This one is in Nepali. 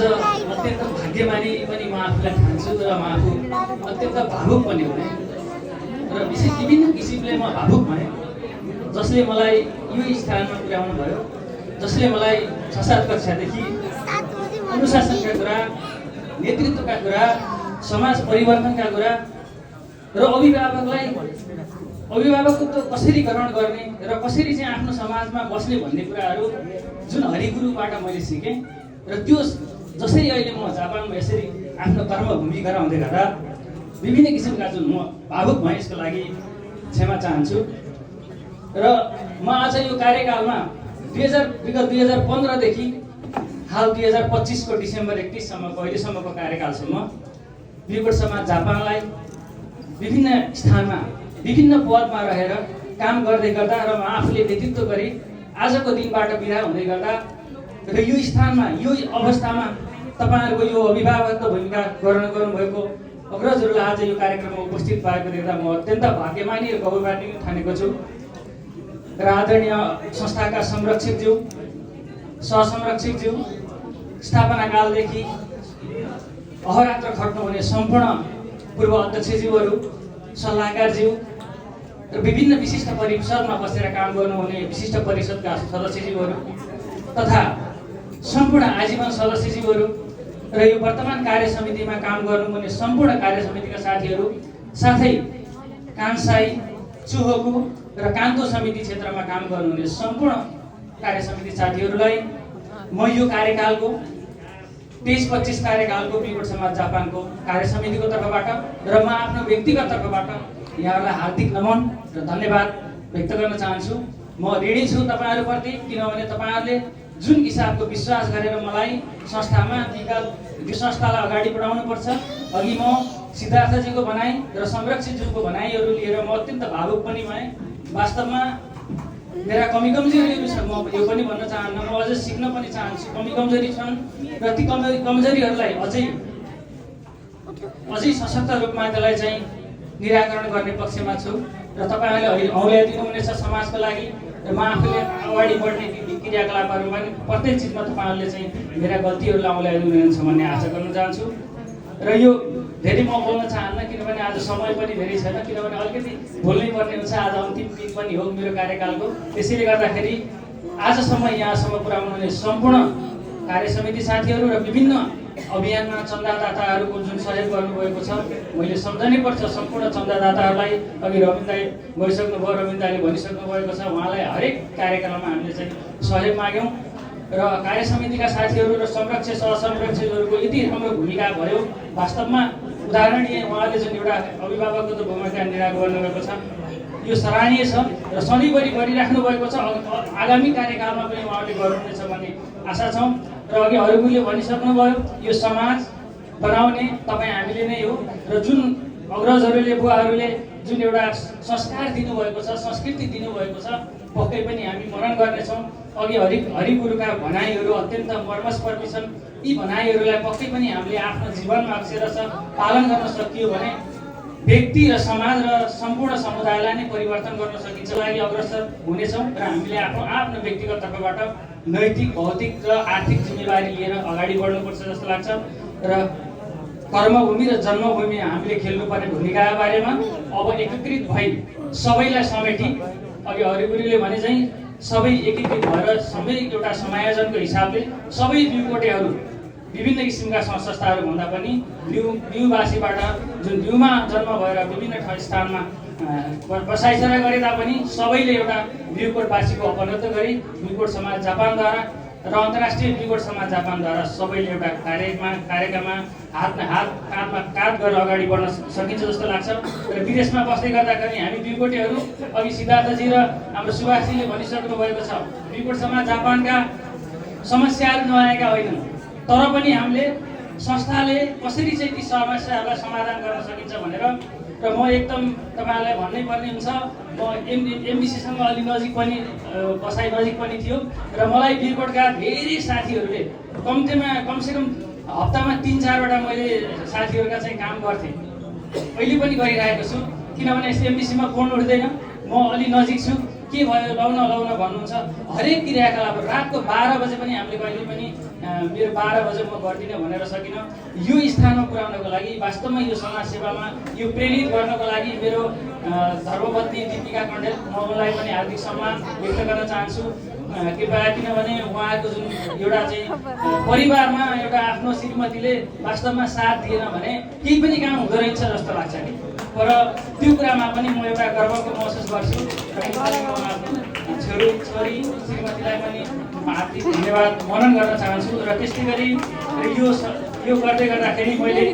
अत्यन्त भाग्यमानी पनि म आफूलाई ठान्छु र म आफू अत्यन्त भावुक पनि हुने र विशेष विभिन्न किसिमले म भावुक भएँ। जसले मलाई यो स्थानमा पुर्याउनु भयो, जसले मलाई 6-7 कक्षादेखि अनुशासनका कुरा, नेतृत्वका कुरा, समाज परिवर्तनका कुरा र अभिभावकत्व कसरी ग्रहण गर्ने र कसरी चाहिँ आफ्नो समाजमा बस्ने भन्ने कुराहरू जुन हरिगुरुबाट मैले सिकेँ र त्यो जसरी अहिले म जापानमा यसरी आफ्नो कर्मभूमि गराउँदै गर्दा विभिन्न किसिमका जुन म भावुक भएँ, यसको लागि क्षमा चाहन्छु। र म आज यो कार्यकालमा विगत 2015 देखि हाल 2025 को डिसेम्बर 31 सम्मको अहिलेसम्मको कार्यकालसम्म बिरकोट समाज जापानलाई विभिन्न स्थानमा विभिन्न पदमा रहेर काम गर्दै गर्दा र म आफूले नेतृत्व गरी आजको दिनबाट बिदा हुँदै गर्दा र यो स्थानमा यो अवस्थामा तपाईहरुको यो अभिभावकत्व भूमिका गर्नुभएको अग्रजहरूलाई आज यो कार्यक्रममा उपस्थित भएको देख्दा म अत्यन्त भाग्यमानी र गौरवान्वित ठानेको छु। र आदरणीय संस्थाका संरक्षकज्यू, सहसंरक्षकज्यू, स्थापना कालदेखि अहोरात्र खट्नुहुने सम्पूर्ण पूर्व अध्यक्षज्यूहरू, सल्लाहकारज्यू र विभिन्न विशिष्ट परिषदमा बसेर काम गर्नुहुने विशिष्ट परिषदका सदस्यज्यूहरू तथा सम्पूर्ण आजीवन सदस्यज्यूहरू र यो वर्तमान कार्य समितिमा काम गर्नुहुने सम्पूर्ण कार्य समितिका साथीहरू, साथै कान्साई, चुहोकु र कान्तो समिति क्षेत्रमा काम गर्नुहुने सम्पूर्ण कार्य समिति साथीहरूलाई म यो कार्यकालको 23-25 कार्यकालको बिरकोट समाज जापानको कार्य समितिको तर्फबाट र म आफ्नो व्यक्तिगत तर्फबाट यहाँहरूलाई हार्दिक नमन र धन्यवाद व्यक्त गर्न चाहन्छु। म ऋणी छु तपाईहरुप्रति, किनभने तपाईहरुले जुन किसिमको विश्वास गरेर मलाई संस्थामा यो संस्थालाई अगाडि बढाउनु पर्छ। अघि म सिद्धार्थजीको भनाइ र संरक्षकज्यूको भनाइहरू लिएर म अत्यन्त भावुक पनि भएँ। वास्तवमा मेरा कमी कमजोरीहरू छन्, म यो पनि भन्न चाहन्न, म अझ सिक्न पनि चाहन्छु। कमी कमजोरी छन् र ती कमजोरीहरूलाई अझै सशक्त रूपमा त्यसलाई चाहिँ निराकरण गर्ने पक्षमा छु र तपाईहरुले हौला दिनुहुनेछ समाजको लागि र म आफूले अगाडि बढ्ने क्रियाकलापहरूमा पनि प्रत्येक चिजमा तपाईहरुले चाहिँ मेरा गल्तीहरूलाई औँल्या दिनुहुनेछ भन्ने आशा गर्न चाहन्छु। र यो धेरै म बोल्न चाहन्न, किनभने आज समय पनि धेरै छैन, किनभने अलिकति बोल्नै पर्ने हुन्छ। आज अन्तिम दिन पनि हो मेरो कार्यकालको। त्यसैले गर्दाखेरि आजसम्म यहाँसम्म पुर्याउनुहुने सम्पूर्ण कार्य समिति साथीहरू र विभिन्न अभियानमा चन्दादाताहरूको जुन सहयोग गर्नुभएको छ, मैले सम्झनै पर्छ सम्पूर्ण चन्दादाताहरूलाई। अघि रविन्द्र दाइ गइसक्नुभयो, रविन्द्र दाइले भनिसक्नु भएको छ, उहाँलाई हरेक कार्यक्रममा हामीले चाहिँ सहयोग माग्यौँ र कार्य समितिका साथीहरू र संरक्षक सहसंरक्षकहरूको यति राम्रो भूमिका भयो। वास्तवमा उदाहरणीय उहाँले जुन एउटा अभिभावकत्व भूमिका निर्वाह गर्नुभएको छ, यो सराहनीय छ र सधैँभरि गरिराख्नु भएको छ। आगामी कार्यकालमा पनि उहाँले गर्नुहुनेछ भन्ने आशा छौँ। र अघि हरिगुरुले भनिसक्नुभयो, यो समाज बनाउने तपाईँ हामीले नै हो र जुन अग्रजहरूले बुवाहरूले जुन एउटा संस्कार दिनुभएको छ, संस्कृति दिनुभएको छ, पक्कै पनि हामी मनन गर्नेछौँ। अघि हरिगुरुका भनाइहरू अत्यन्त मर्मस्पर्शी छन्। यी भनाइहरूलाई पक्कै पनि हामीले आफ्नो जीवनमा अक्षरशः पालन गर्न सकियो भने व्यक्ति र समाज र सम्पूर्ण समुदायलाई नै परिवर्तन गर्न सकिन्छ। लागि अग्रसर हुनेछौँ र हामीले आफ्नो व्यक्तिगत तर्फबाट नैतिक, भौतिक र आर्थिक जिम्मेवारी लिएर अगाडि बढ्नुपर्छ जस्तो लाग्छ। र कर्मभूमि र जन्मभूमि हामीले खेल्नुपर्ने भूमिका बारेमा अब एकीकृत भई सबैलाई समेटी, अघि हरिगुरुले भने चाहिँ सबै एकीकृत भएर सबै एउटा समायोजनको हिसाबले सबै बिउकोटेहरू विभिन्न किसिमका संस्थाहरू भन्दा पनि बिउवासीबाट जुन बिउमा जन्म भएर विभिन्न स्थानमा बसाइसरा गरे तापनि सबैले एउटा बिउकोटवासीको अपनत्व गरी बिउकोट समाज जापानद्वारा र अन्तर्राष्ट्रिय बिउकोट समाज जापानद्वारा सबैले एउटा कार्यक्रममा हातमा हात, काँधमा काँध गरेर अगाडि बढ्न सकिन्छ जस्तो लाग्छ। र विदेशमा बस्दै गर्दाखेरि हामी बिउकोटेहरू, अघि सिद्धार्थजी र हाम्रो सुभाषजीले भनिसक्नु भएको छ, बिउकोट समाज जापानका समस्याहरू नआएका होइनन्, तर पनि हामीले संस्थाले कसरी चाहिँ ती समस्याहरूलाई समाधान गर्न सकिन्छ भनेर। र म एकदम तपाईहरुलाई भन्नै पर्ने हुन्छ, म एमबिसीसँग अलि नजिक पनि बसाइ नजिक पनि थियो र मलाई बिरकोटका धेरै साथीहरूले कमसेकम हप्तामा 3-4 वटा मैले साथीहरूका चाहिँ काम गर्थेँ। अहिले पनि गरिरहेको छु, किनभने एमबिसीमा फोन उठ्दैन, म अलि नजिक छु के भयो लाउन भन्नुहुन्छ। हरेक क्रियाकलाप रातको 12 बजे पनि हामीले कहिले पनि मेरो 12 बजे म गर्दिनँ भनेर सकिनँ। यो स्थानमा पुर्याउनको लागि वास्तवमा यो समाजसेवामा यो प्रेरित गर्नको लागि मेरो धर्मपत्नी दीपिका कण्डेल म उनलाई पनि हार्दिक सम्मान व्यक्त गर्न चाहन्छु। कृपया किनभने उहाँको जुन एउटा चाहिँ परिवारमा एउटा आफ्नो श्रीमतीले वास्तवमा साथ दिएन भने केही पनि काम हुँदो रहेछ जस्तो लाग्छ नि। तर त्यो कुरामा पनि म एउटा गर्वको महसुस गर्छु र छोरी श्रीमतीलाई पनि हार्दिक धन्यवाद मनन गर्न चाहन्छु। र त्यस्तै गरी यो गर्दै गर्दाखेरि मैले